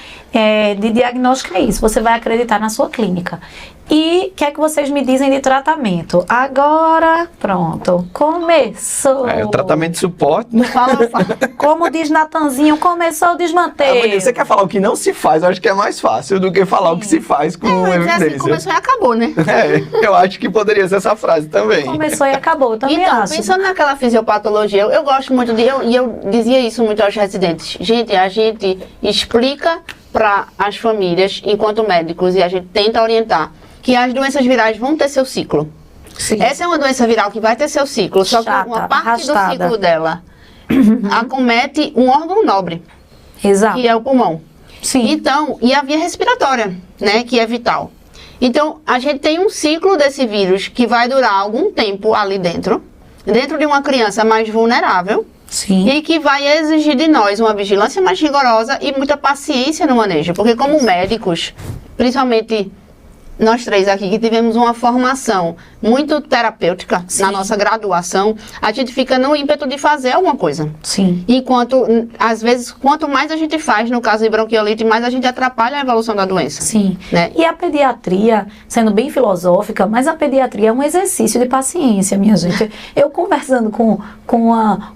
Speaker 1: de diagnóstico é isso. Você vai acreditar na sua clínica. E o que é que vocês me dizem de tratamento? Agora, pronto. Começou.
Speaker 3: O tratamento de suporte.
Speaker 2: Fala, fala.
Speaker 1: Como diz Natanzinho, começou o
Speaker 3: Ah,
Speaker 1: desmanteio.
Speaker 3: Vanilla, você quer falar o que não se faz? Eu acho que é mais fácil do que falar o que se faz com
Speaker 2: Mas é assim,
Speaker 3: evidência.
Speaker 2: começou e acabou, né?
Speaker 3: Eu acho que poderia ser essa frase também.
Speaker 1: Começou e acabou. Eu também
Speaker 2: Então,
Speaker 1: acho.
Speaker 2: pensando naquela fisiopatologia, eu gosto muito e eu dizia isso muito aos residentes. Gente, a gente explica para as famílias, enquanto médicos, e a gente tenta orientar que as doenças virais vão ter seu ciclo.
Speaker 1: Sim.
Speaker 2: Essa é uma doença viral que vai ter seu ciclo, só que
Speaker 1: Chata,
Speaker 2: uma parte do
Speaker 1: arrastada.
Speaker 2: ciclo dela acomete um órgão nobre,
Speaker 1: Exato.
Speaker 2: que é o pulmão.
Speaker 1: Sim.
Speaker 2: Então, e a via respiratória, né, que é vital. Então, a gente tem um ciclo desse vírus que vai durar algum tempo ali dentro de uma criança mais vulnerável,
Speaker 1: Sim.
Speaker 2: e que vai exigir de nós uma vigilância mais rigorosa e muita paciência no manejo. Porque como médicos, principalmente nós três aqui que tivemos uma formação muito terapêutica na nossa graduação, a gente fica no ímpeto de fazer alguma coisa.
Speaker 1: Sim.
Speaker 2: Enquanto, às vezes, quanto mais a gente faz, no caso de bronquiolite, mais a gente atrapalha a evolução da doença.
Speaker 1: Sim.
Speaker 2: Né?
Speaker 1: E a pediatria, sendo bem filosófica, mas a pediatria é um exercício de paciência, minha gente. Eu conversando com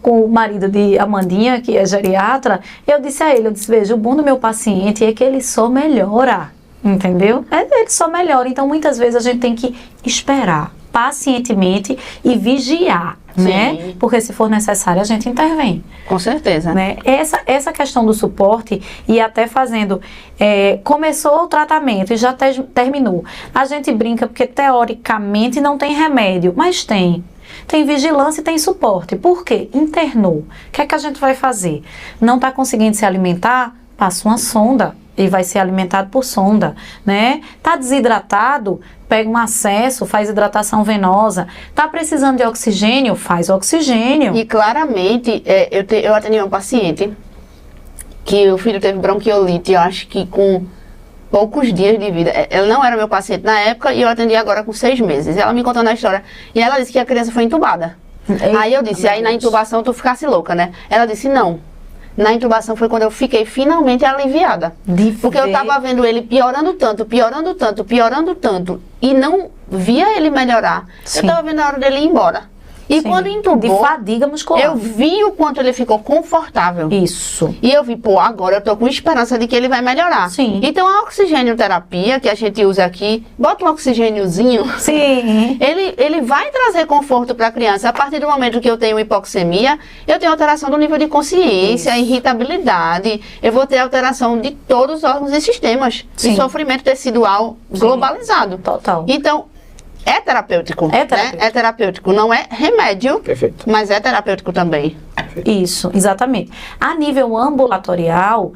Speaker 1: o marido de Amandinha, que é geriatra, eu disse a ele, veja, o bom do meu paciente é que ele só melhora, entendeu? Ele só melhora, então muitas vezes a gente tem que esperar pacientemente e vigiar, né? Porque se for necessário a gente intervém.
Speaker 2: Com certeza.
Speaker 1: Né? Essa questão do suporte e até fazendo, começou o tratamento e já terminou. A gente brinca porque teoricamente não tem remédio, mas tem. Tem vigilância e tem suporte. Por quê? Internou. O que é que a gente vai fazer? Não está conseguindo se alimentar? Passa uma sonda e vai ser alimentado por sonda, né? Tá desidratado? Pega um acesso, faz hidratação venosa. Tá precisando de oxigênio? Faz oxigênio.
Speaker 2: E claramente, eu atendi uma paciente que o filho teve bronquiolite, eu acho que com poucos dias de vida. Ela não era meu paciente na época e eu atendi agora com 6 meses. Ela me contando a história e ela disse que a criança foi entubada. Aí eu disse, aí na intubação tu ficasse louca, né? Ela disse, não. Na intubação foi quando eu fiquei finalmente aliviada. Porque eu tava vendo ele piorando tanto, piorando tanto, piorando tanto. E não via ele melhorar.
Speaker 1: Sim.
Speaker 2: Eu tava vendo a hora dele ir embora. E
Speaker 1: Sim.
Speaker 2: quando entubou,
Speaker 1: de fadiga muscular.
Speaker 2: eu vi o quanto ele ficou confortável.
Speaker 1: Isso.
Speaker 2: E eu vi, pô, agora eu tô com esperança de que ele vai melhorar.
Speaker 1: Sim.
Speaker 2: Então a oxigênio-terapia que a gente usa aqui, bota um oxigêniozinho.
Speaker 1: Sim.
Speaker 2: Ele vai trazer conforto para a criança. A partir do momento que eu tenho hipoxemia, eu tenho alteração do nível de consciência, irritabilidade. Eu vou ter alteração de todos os órgãos e sistemas.
Speaker 1: Sim.
Speaker 2: E sofrimento tecidual globalizado.
Speaker 1: Total.
Speaker 2: Então, é terapêutico.
Speaker 1: É terapêutico.
Speaker 2: Né? É terapêutico. Não é remédio,
Speaker 3: Perfeito.
Speaker 2: mas é terapêutico também.
Speaker 1: Isso, exatamente. A nível ambulatorial,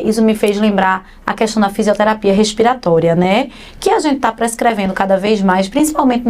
Speaker 1: isso me fez lembrar a questão da fisioterapia respiratória, né? Que a gente está prescrevendo cada vez mais, principalmente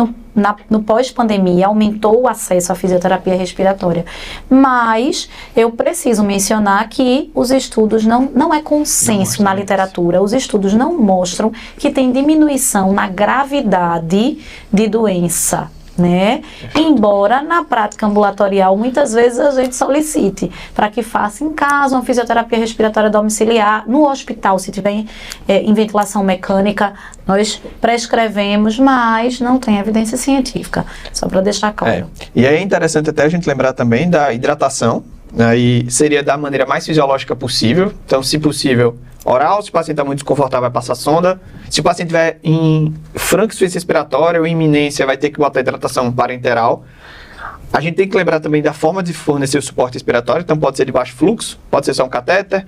Speaker 1: no pós-pandemia, aumentou o acesso à fisioterapia respiratória. Mas eu preciso mencionar que os estudos não é consenso na literatura, os estudos não mostram que tem diminuição na gravidade de doença, né? Embora na prática ambulatorial muitas vezes a gente solicite para que faça em casa uma fisioterapia respiratória domiciliar. No hospital, se tiver em ventilação mecânica, nós prescrevemos, mas não tem evidência científica, só para deixar claro.
Speaker 3: E é interessante até a gente lembrar também da hidratação, né? E seria da maneira mais fisiológica possível. Então, se possível, oral. Se o paciente está muito desconfortável, vai passar sonda. Se o paciente estiver em franca insuficiência respiratória ou iminência, vai ter que botar hidratação parenteral. A gente tem que lembrar também da forma de fornecer o suporte respiratório. Então, pode ser de baixo fluxo, pode ser só um catéter,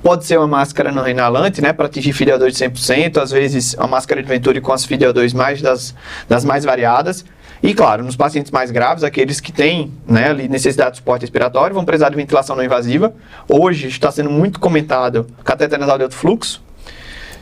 Speaker 3: pode ser uma máscara não inalante, né, para atingir FiO2 de 100%. Às vezes, uma máscara de Venturi com as FiO2 das mais variadas. E, claro, nos pacientes mais graves, aqueles que têm, né, ali necessidade de suporte respiratório, vão precisar de ventilação não invasiva. Hoje está sendo muito comentado catéter nasal de alto fluxo,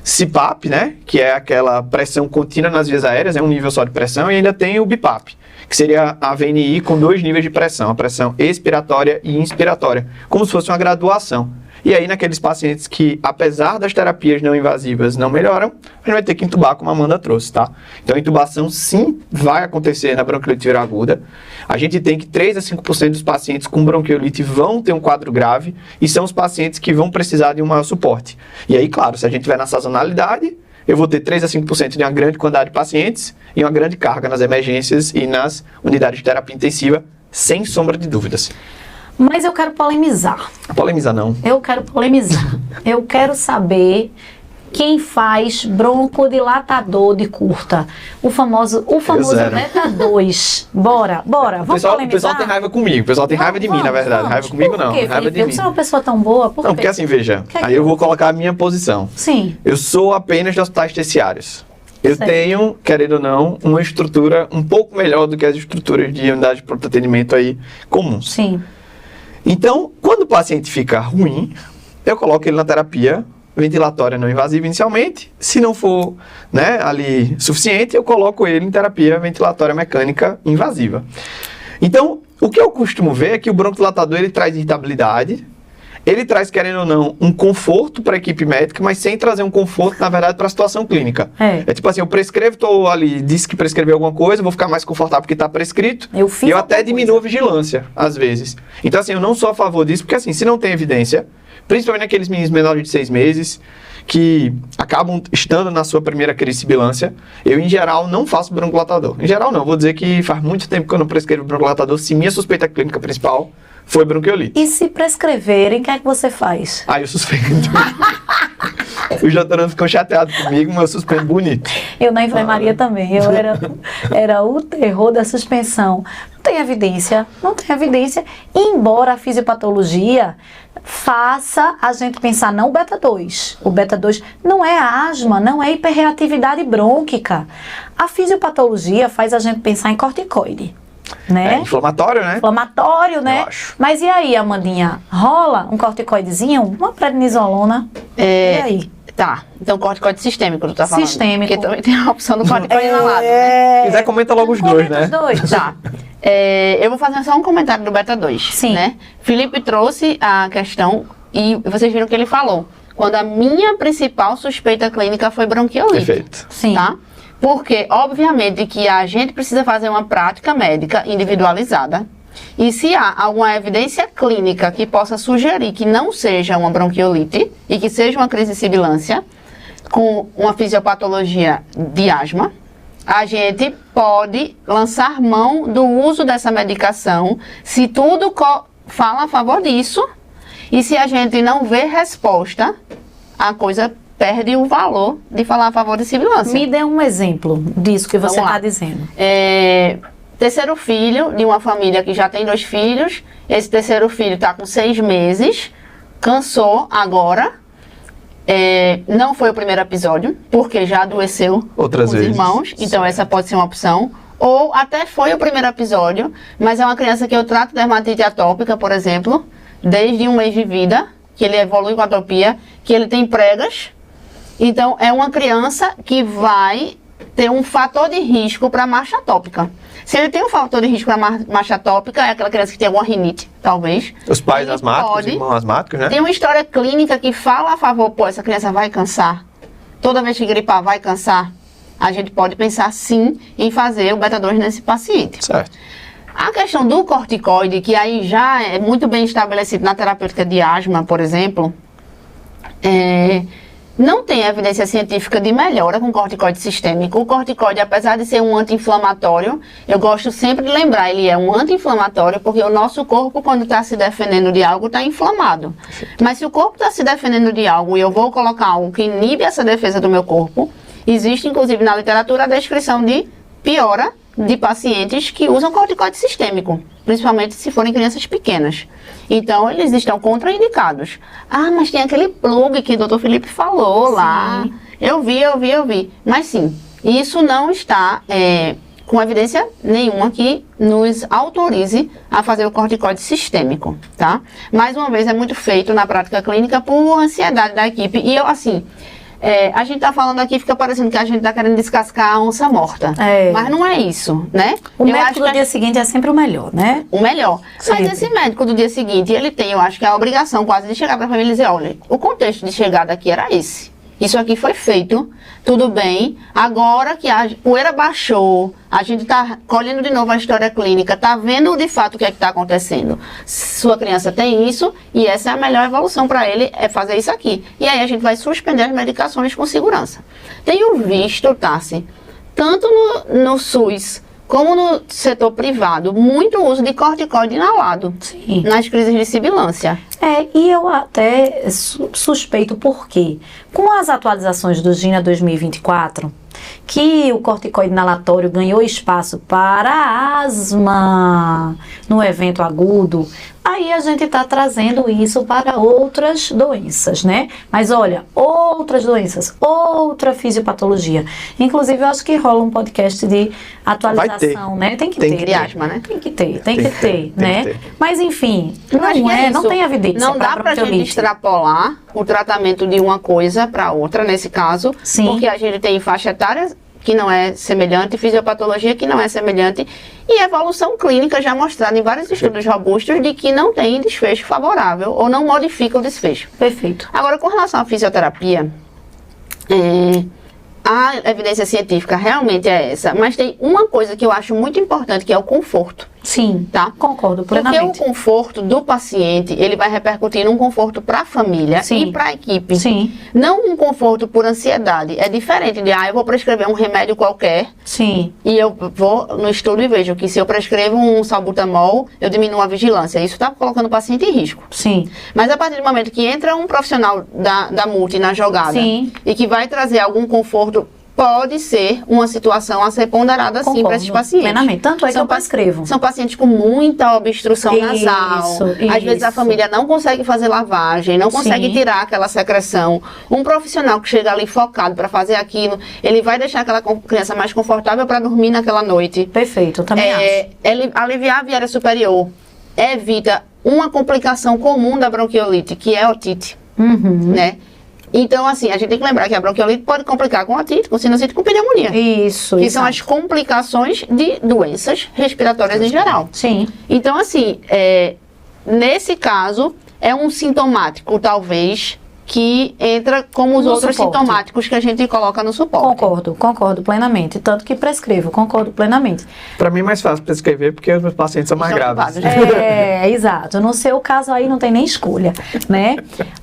Speaker 3: CPAP, né, que é aquela pressão contínua nas vias aéreas, é um nível só de pressão, e ainda tem o BIPAP, que seria a VNI com 2 níveis de pressão, a pressão expiratória e inspiratória, como se fosse uma graduação. E aí, naqueles pacientes que, apesar das terapias não invasivas, não melhoram, a gente vai ter que intubar, como a Amanda trouxe, tá? Então, a intubação, sim, vai acontecer na bronquiolite viral aguda. A gente tem que 3 a 5% dos pacientes com bronquiolite vão ter um quadro grave e são os pacientes que vão precisar de um maior suporte. E aí, claro, se a gente tiver na sazonalidade, eu vou ter 3 a 5% de uma grande quantidade de pacientes e uma grande carga nas emergências e nas unidades de terapia intensiva, sem sombra de dúvidas.
Speaker 1: Mas eu quero polemizar.
Speaker 3: Polemiza não.
Speaker 1: Eu quero polemizar. Eu quero saber quem faz broncodilatador de curta. O famoso beta 2. Bora. Vamos polemizar?
Speaker 3: O pessoal tem raiva comigo. O pessoal tem raiva de mim, na verdade. Raiva comigo não. Raiva de mim.
Speaker 1: Você é uma pessoa tão boa. Por
Speaker 3: Não,
Speaker 1: quê?
Speaker 3: porque assim, veja. Aí eu vou colocar a minha posição.
Speaker 1: Sim.
Speaker 3: Eu sou apenas de hospitais terciários. Eu
Speaker 1: Certo.
Speaker 3: tenho, querendo ou não, uma estrutura um pouco melhor do que as estruturas de unidade de pronto atendimento aí comuns.
Speaker 1: Sim.
Speaker 3: Então, quando o paciente fica ruim, eu coloco ele na terapia ventilatória não invasiva inicialmente. Se não for, né, ali suficiente, eu coloco ele em terapia ventilatória mecânica invasiva. Então, o que eu costumo ver é que o broncodilatador ele traz irritabilidade, ele traz, querendo ou não, um conforto para a equipe médica, mas sem trazer um conforto, na verdade, para a situação clínica.
Speaker 1: É
Speaker 3: tipo assim, eu prescrevo, estou ali, disse que prescreveu alguma coisa, vou ficar mais confortável porque está prescrito.
Speaker 1: Eu fiz
Speaker 3: E eu até
Speaker 1: alguma
Speaker 3: diminuo a
Speaker 1: coisa.
Speaker 3: vigilância, às vezes. Então, assim, eu não sou a favor disso, porque assim, se não tem evidência, principalmente naqueles meninos menores de 6 meses, que acabam estando na sua primeira crise de sibilância, eu, em geral, não faço broncodilatador. Em geral, não. Vou dizer que faz muito tempo que eu não prescrevo broncodilatador, se minha suspeita clínica principal foi bronquiolite.
Speaker 1: E se prescreverem, o que é que você faz?
Speaker 3: Aí eu suspendo. Os doutorandos ficam chateados comigo, mas eu suspendo bonito.
Speaker 1: Eu na enfermaria também. Eu era o terror da suspensão. Não tem evidência. Embora a fisiopatologia faça a gente pensar não o beta 2. O beta 2 não é asma, não é hiperreatividade brônquica. A fisiopatologia faz a gente pensar em corticoide. Né?
Speaker 3: É inflamatório, né?
Speaker 1: Inflamatório, né?
Speaker 3: Eu acho.
Speaker 1: Mas e aí, Amandinha? Rola um corticoidezinho? Uma prednisolona? E aí?
Speaker 2: Tá, então corticoide sistêmico, tu tá falando.
Speaker 1: Sistêmico.
Speaker 2: Porque também tem a opção do corticoide inalado, né?
Speaker 3: Se quiser, comenta logo os dois,
Speaker 1: Comenta
Speaker 3: né?
Speaker 1: os dois.
Speaker 2: Tá. Eu vou fazer só um comentário do beta 2.
Speaker 1: Sim.
Speaker 2: Né? Felipe trouxe a questão e vocês viram o que ele falou. Quando a minha principal suspeita clínica foi bronquiolite.
Speaker 3: Perfeito.
Speaker 1: Sim.
Speaker 2: Tá? Porque, obviamente, que a gente precisa fazer uma prática médica individualizada. E se há alguma evidência clínica que possa sugerir que não seja uma bronquiolite e que seja uma crise de sibilância com uma fisiopatologia de asma, a gente pode lançar mão do uso dessa medicação se tudo fala a favor disso e se a gente não vê resposta, a coisa perde o valor de falar a favor de sibilância.
Speaker 1: Me dê um exemplo disso que você
Speaker 2: Vamos lá.
Speaker 1: está dizendo.
Speaker 2: Terceiro filho de uma família que já tem 2 filhos. Esse terceiro filho está com 6 meses, cansou agora. Não foi o primeiro episódio, porque já adoeceu
Speaker 3: Outras
Speaker 2: os
Speaker 3: vezes.
Speaker 2: irmãos. Então essa pode ser uma opção. Ou até foi o primeiro episódio, mas é uma criança que eu trato de dermatite atópica, por exemplo, desde 1 mês de vida, que ele evolui com atopia, que ele tem pregas. Então, é uma criança que vai ter um fator de risco para marcha atópica. Se ele tem um fator de risco para marcha atópica, é aquela criança que tem alguma rinite, talvez.
Speaker 3: Os pais
Speaker 2: Ele
Speaker 3: asmáticos,
Speaker 2: pode-
Speaker 3: irmãos asmáticos, né?
Speaker 2: Tem uma história clínica que fala a favor, essa criança vai cansar. Toda vez que gripar, vai cansar. a gente pode pensar sim em fazer o beta-2 nesse paciente.
Speaker 3: Certo.
Speaker 2: A questão do corticoide, que aí já é muito bem estabelecido na terapêutica de asma, por exemplo, não tem evidência científica de melhora com corticoide sistêmico. O corticoide, apesar de ser um anti-inflamatório, eu gosto sempre de lembrar, ele é um anti-inflamatório porque o nosso corpo, quando está se defendendo de algo, está inflamado. Mas se o corpo está se defendendo de algo e eu vou colocar algo que inibe essa defesa do meu corpo, existe inclusive na literatura a descrição de piora de pacientes que usam corticoide sistêmico, principalmente se forem crianças pequenas. Então, eles estão contraindicados. Ah, mas tem aquele plug que o Dr. Felipe falou lá. Eu vi. Mas sim, isso não está com evidência nenhuma que nos autorize a fazer o corticoide sistêmico, tá? Mais uma vez, é muito feito na prática clínica por ansiedade da equipe. E eu, assim... a gente tá falando aqui, fica parecendo que a gente tá querendo descascar a onça morta. Mas não é isso, né?
Speaker 1: O médico do dia seguinte é sempre o melhor, né?
Speaker 2: O melhor.
Speaker 1: Sempre.
Speaker 2: Mas esse médico do dia seguinte, ele tem, eu acho que a obrigação quase de chegar pra família e dizer, olha, o contexto de chegada aqui era esse. Isso aqui foi feito, tudo bem. Agora que a poeira baixou, a gente está colhendo de novo a história clínica, está vendo de fato o que é que está acontecendo. Sua criança tem isso e essa é a melhor evolução para ele, é fazer isso aqui. E aí a gente vai suspender as medicações com segurança. Tenho visto, Tassi, tanto no SUS como no setor privado, muito uso de corticoide inalado.
Speaker 1: Sim.
Speaker 2: Nas crises de sibilância.
Speaker 1: E eu até suspeito por quê? Com as atualizações do GINA 2024, que o corticoide inalatório ganhou espaço para a asma no evento agudo, aí a gente está trazendo isso para outras doenças, né? Mas olha, outras doenças, outra fisiopatologia. Inclusive, eu acho que rola um podcast de atualização, né? Tem que ter.
Speaker 2: De asma, né?
Speaker 1: Tem que ter, né? Mas enfim, não tem evidência.
Speaker 2: Não dá pra gente extrapolar o tratamento de uma coisa para outra, nesse caso,
Speaker 1: Sim.
Speaker 2: porque a gente tem faixa etária que não é semelhante, fisiopatologia que não é semelhante, e evolução clínica já mostrada em vários estudos robustos de que não tem desfecho favorável ou não modifica o desfecho.
Speaker 1: Perfeito.
Speaker 2: Agora, com relação à fisioterapia, a evidência científica realmente é essa, mas tem uma coisa que eu acho muito importante, que é o conforto.
Speaker 1: Sim,
Speaker 2: Tá?
Speaker 1: Concordo plenamente.
Speaker 2: Porque o conforto do paciente, ele vai repercutir num conforto para a família
Speaker 1: Sim.
Speaker 2: e para a equipe.
Speaker 1: Sim.
Speaker 2: Não um conforto por ansiedade. É diferente de, eu vou prescrever um remédio qualquer
Speaker 1: Sim.
Speaker 2: e eu vou no estudo e vejo que se eu prescrevo um salbutamol, eu diminuo a vigilância. Isso está colocando o paciente em risco.
Speaker 1: Sim.
Speaker 2: Mas a partir do momento que entra um profissional da multi na jogada
Speaker 1: Sim.
Speaker 2: e que vai trazer algum conforto, pode ser uma situação a ser ponderada sim para esses pacientes.
Speaker 1: Plenamente. Tanto é que eu prescrevo.
Speaker 2: São pacientes com muita obstrução nasal. Às vezes a família não consegue fazer lavagem, não consegue
Speaker 1: Sim.
Speaker 2: tirar aquela secreção. Um profissional que chega ali focado para fazer aquilo, ele vai deixar aquela criança mais confortável para dormir naquela noite.
Speaker 1: Perfeito, eu também acho.
Speaker 2: Ele aliviar a viária superior evita uma complicação comum da bronquiolite, que é a otite, né? Então, assim, a gente tem que lembrar que a bronquiolite pode complicar com otite, com sinusite, com pneumonia.
Speaker 1: Isso.
Speaker 2: Que são as complicações de doenças respiratórias em geral.
Speaker 1: Sim.
Speaker 2: Então, assim, nesse caso, é um sintomático, talvez, que entra como os
Speaker 1: No
Speaker 2: outros
Speaker 1: suporte.
Speaker 2: sintomáticos que a gente coloca no suporte.
Speaker 1: Concordo plenamente. Tanto que prescrevo, concordo plenamente.
Speaker 3: Pra mim é mais fácil prescrever porque os meus pacientes são mais
Speaker 2: Estão
Speaker 3: graves.
Speaker 2: ocupados.
Speaker 1: Exato. No seu caso aí não tem nem escolha, né?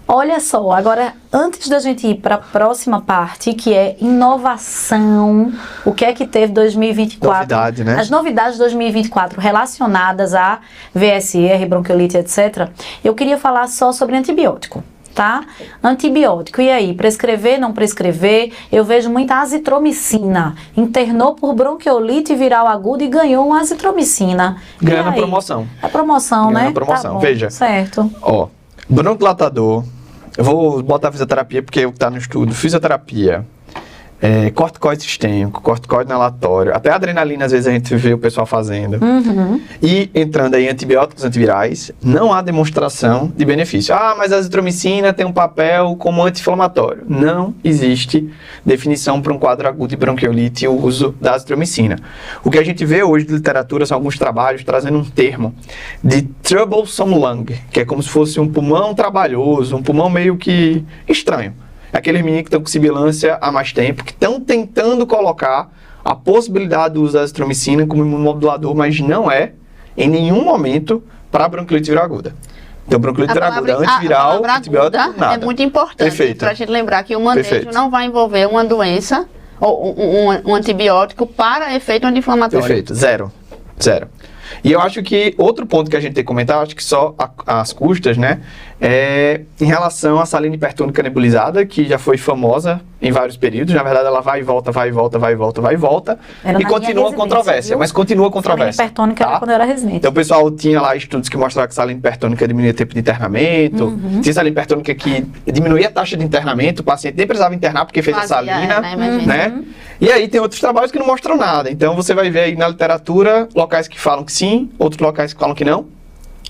Speaker 1: Olha só, agora, antes da gente ir para a próxima parte, que é inovação, o que é que teve 2024?
Speaker 3: Novidade, né?
Speaker 1: As novidades de 2024 relacionadas a VSR, bronquiolite, etc. Eu queria falar só sobre antibiótico. Tá? Antibiótico, e aí? Prescrever, não prescrever? Eu vejo muita azitromicina. Internou por bronquiolite viral aguda e ganhou uma azitromicina.
Speaker 3: Ganhou
Speaker 1: E
Speaker 3: na
Speaker 1: aí?
Speaker 3: promoção.
Speaker 1: É promoção,
Speaker 3: Ganhou
Speaker 1: né?
Speaker 3: na promoção.
Speaker 1: Tá bom,
Speaker 3: Veja.
Speaker 1: Certo.
Speaker 3: Ó, broncodilatador, eu vou botar fisioterapia porque é o que tá no estudo. Fisioterapia, corticoide sistêmico, corticoide inalatório, até adrenalina às vezes a gente vê o pessoal fazendo. E entrando aí antibióticos antivirais, não há demonstração de benefício. Mas a azitromicina tem um papel como anti-inflamatório. Não existe definição para um quadro agudo de bronquiolite e o uso da azitromicina. O que a gente vê hoje de literatura são alguns trabalhos trazendo um termo de troublesome lung, que é como se fosse um pulmão trabalhoso, um pulmão meio que estranho. Aqueles meninos que estão com sibilância há mais tempo, que estão tentando colocar a possibilidade do uso da azitromicina como imunomodulador, mas não é, em nenhum momento, para bronquiolite viral aguda. Então, bronquiolite viral aguda, antiviral, antibiótico, nada.
Speaker 2: É muito importante para a gente lembrar que o manejo
Speaker 3: Perfeito.
Speaker 2: não vai envolver uma doença ou um antibiótico para efeito anti-inflamatório.
Speaker 3: Perfeito, zero. E eu acho que outro ponto que a gente tem que comentar, acho que só as custas, né? É em relação à salina hipertônica nebulizada, que já foi famosa em vários períodos. Na verdade, ela vai e volta, vai e volta, vai e volta, vai e volta.
Speaker 1: Era
Speaker 3: E
Speaker 1: na
Speaker 3: continua
Speaker 1: minha
Speaker 3: controvérsia,
Speaker 1: residência,
Speaker 3: mas continua controvérsia.
Speaker 1: Salina hipertônica
Speaker 3: tá?
Speaker 1: era quando eu era residente.
Speaker 3: Então o pessoal tinha lá estudos que mostravam que salina hipertônica diminuía o tempo de internamento. Tinha salina hipertônica que diminuía a taxa de internamento, o paciente nem precisava internar porque fez a salina, né? E aí tem outros trabalhos que não mostram nada. Então você vai ver aí na literatura locais que falam que sim, outros locais que falam que não.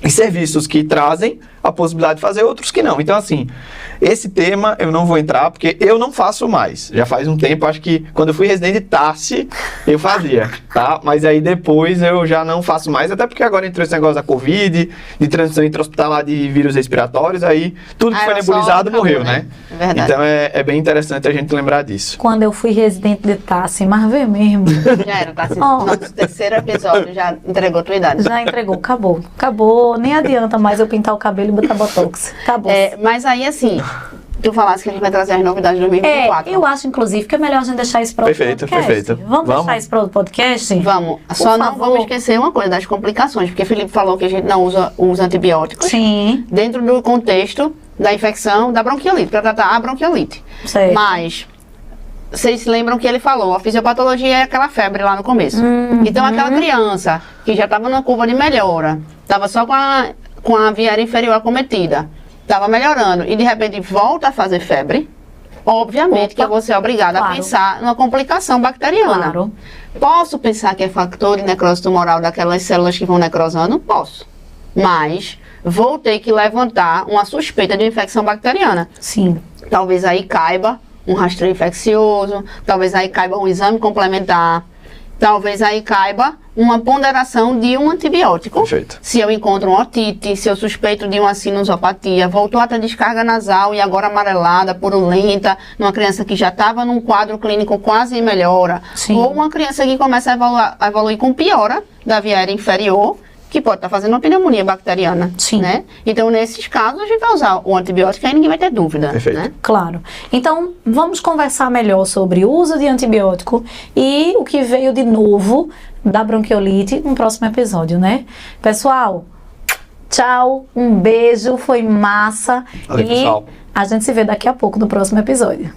Speaker 3: E serviços que trazem a possibilidade de fazer, outros que não. Então, assim, esse tema eu não vou entrar, porque eu não faço mais. Já faz um tempo, acho que quando eu fui residente de TARSE, eu fazia, tá? Mas aí depois eu já não faço mais, até porque agora entrou esse negócio da Covid, de transmissão intra-hospitalar de vírus respiratórios, aí tudo que foi nebulizado morreu, né?
Speaker 2: Verdade.
Speaker 3: Então é bem interessante a gente lembrar disso.
Speaker 1: Quando eu fui residente de TARSE, mas vê mesmo.
Speaker 2: Já era, tá? Nosso terceiro episódio já entregou a tua idade.
Speaker 1: Já entregou, acabou. Nem adianta mais eu pintar o cabelo e botar botox. Acabou.
Speaker 2: Mas aí, assim, tu falasse que a gente vai trazer as novidades de 2024.
Speaker 1: Eu acho, inclusive, que é melhor a gente deixar isso para o
Speaker 3: Perfeito,
Speaker 1: podcast.
Speaker 3: perfeito.
Speaker 1: Vamos deixar isso para o podcast?
Speaker 2: Vamos.
Speaker 1: Por
Speaker 2: Só não
Speaker 1: favor.
Speaker 2: vamos esquecer uma coisa das complicações, porque o Felipe falou que a gente não usa os antibióticos
Speaker 1: Sim,
Speaker 2: dentro do contexto da infecção da bronquiolite, para tratar a bronquiolite.
Speaker 1: certo.
Speaker 2: Mas vocês se lembram que ele falou, a fisiopatologia é aquela febre lá no começo. Então aquela criança que já estava numa curva de melhora, estava só com a via aérea inferior acometida, estava melhorando e de repente volta a fazer febre, obviamente que eu vou ser obrigada a
Speaker 1: Claro.
Speaker 2: pensar numa complicação bacteriana.
Speaker 1: Claro.
Speaker 2: Posso pensar que é fator de necrose tumoral daquelas células que vão necrosando? Posso. Mas vou ter que levantar uma suspeita de infecção bacteriana.
Speaker 1: Sim.
Speaker 2: Talvez aí caiba um rastreio infeccioso, talvez aí caiba um exame complementar, talvez aí caiba uma ponderação de um antibiótico.
Speaker 3: Perfeito.
Speaker 2: Se eu encontro uma otite, se eu suspeito de uma sinusopatia, voltou a ter descarga nasal e agora amarelada, purulenta, numa criança que já estava num quadro clínico quase em melhora,
Speaker 1: Sim.
Speaker 2: ou uma criança que começa a evoluir com piora da via aérea inferior, que pode estar fazendo uma pneumonia bacteriana,
Speaker 1: Sim.
Speaker 2: né? Então, nesses casos, a gente vai usar o antibiótico e aí ninguém vai ter dúvida,
Speaker 3: Perfeito.
Speaker 2: né?
Speaker 1: Claro. Então, vamos conversar melhor sobre o uso de antibiótico e o que veio de novo da bronquiolite no próximo episódio, né? Pessoal, tchau, um beijo, foi massa.
Speaker 3: Valeu,
Speaker 1: e
Speaker 3: pessoal.
Speaker 1: a gente se vê daqui a pouco no próximo episódio.